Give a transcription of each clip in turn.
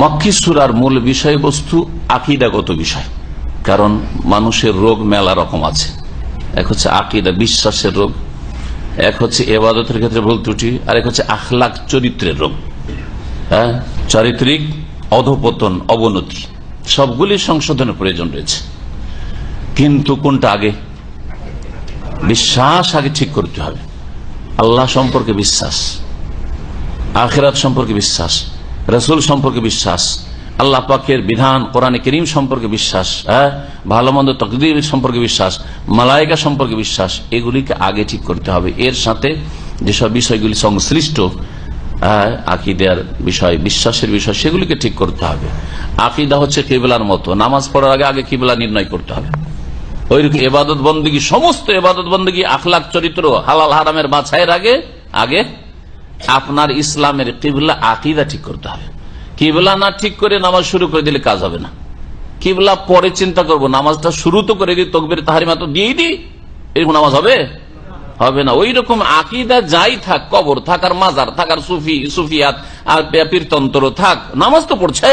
মক্কি সূরার মূল বিষয়বস্তু আকীদাগত বিষয়, কারণ মানুষের রোগ মেলা রকম আছে। এক হচ্ছে আকীদা, বিশ্বাসের রোগ, এক হচ্ছে ইবাদতের ক্ষেত্রে ভুল ত্রুটি, আর এক হচ্ছে আখলাক, চরিত্রের রোগ, চারিত্রিক অধপতন, অবনতি, সবগুলি সংশোধনের প্রয়োজন রয়েছে। কিন্তু কোনটা আগে? বিশ্বাস আগে ঠিক করতে হবে। আল্লাহ সম্পর্কে বিশ্বাস, আখিরাত সম্পর্কে বিশ্বাস, রাসূল সম্পর্কে বিশ্বাস, আল্লাহ পাকের বিধান কোরআনে কারীম সম্পর্কে বিশ্বাস, ভালো মন্দ তাকদীর সম্পর্কে বিশ্বাস, মালায়েকা সম্পর্কে বিশ্বাস, এগুলিকে আগে ঠিক করতে হবে। এর সাথে যেসব বিষয়গুলি সংশ্লিষ্ট আকীদার বিষয়, বিশ্বাসের বিষয়, সেগুলিকে ঠিক করতে হবে। আকীদা হচ্ছে কিবলার মতো, নামাজ পড়ার আগে আগে কিবলা নির্ণয় করতে হবে। ওইরকম ইবাদত বন্দেগী, সমস্ত ইবাদত বন্দেগী, আখলাক, চরিত্র, হালাল হারামের বাছাইয়ের আগে আগে আপনার ইসলামের কিবলা, আকীদা ঠিক করতে হবে। কিবলা না ঠিক করে নামাজ শুরু করে দিলে কাজ হবে না। কিবলা পরে চিন্তা করব, নামাজটা শুরু তো করে দিই, তাকবীর তাহরিমা তো দিয়েই দিই, এরকম নামাজ হবে? হবে না। ওই রকম আকীদা যাই থাক, কবর থাক আর মাজার থাক আর সুফিয়াত আর পীরতন্ত্র থাক, নামাজ তো পড়ছে।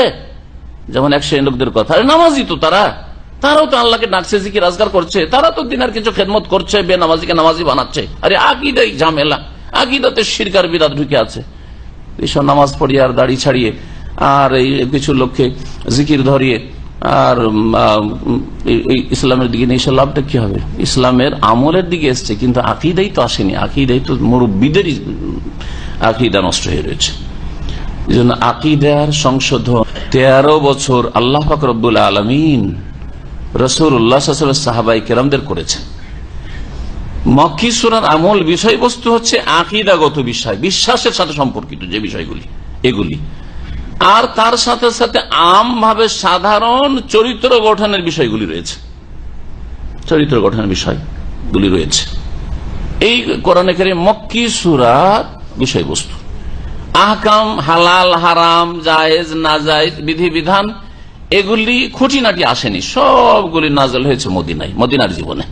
যেমন এক শ্রেণীর লোকদের কথা, নামাজই তো তারাও তো আল্লাহকে ডাকছে, জিকির আজকার করছে, তারা তো দিনের কিছু খেদমত করছে, বেনামাজিকে নামাজি বানাচ্ছে। আরে আকীদাই ঝামেলা, আকীদাতে শিরক আর বিদআত ঢুকে আছে। এইসব নামাজ পড়িয়ে আর দাড়ি ছাড়িয়ে আর এই কিছু লোককে জিকির ধরিয়ে আর ইসলামের দিকে নিয়ে এসে লাভটা কি হবে? ইসলামের আমলের দিকে এসছে, কিন্তু আকীদাই তো আসেনি। আকীদাই তো মুরব্বীদেরই আকীদা নষ্ট হয়ে রয়েছে। এই জন্য আকীদার সংশোধন 13 বছর আল্লাহ পাক রব্বুল আলামিন রাসূলুল্লাহ সাল্লাল্লাহু আলাইহি ওয়াসাল্লাম সাহাবায়ে কেরামদের করেছেন। মক্কি সূরার আমল বিষয়বস্তু হচ্ছে আকীদাগত বিষয়, বিশ্বাসের সাথে সম্পর্কিত যে বিষয়গুলি, এগুলি। আর তার সাথে সাথে আমভাবে সাধারণ চরিত্র গঠনের বিষয়গুলি রয়েছে, চরিত্র গঠনের বিষয়গুলি রয়েছে। এই কোরআনে কারীম মক্কি সূরার বিষয়বস্তু। আহকাম, হালাল হারাম, জায়েজ নাজায়েজ, বিধিবিধান, এগুলি খুঁটিনাটি আসেনি, সবগুলি নাযিল হয়েছে মদিনায়, মদিনার জীবনে।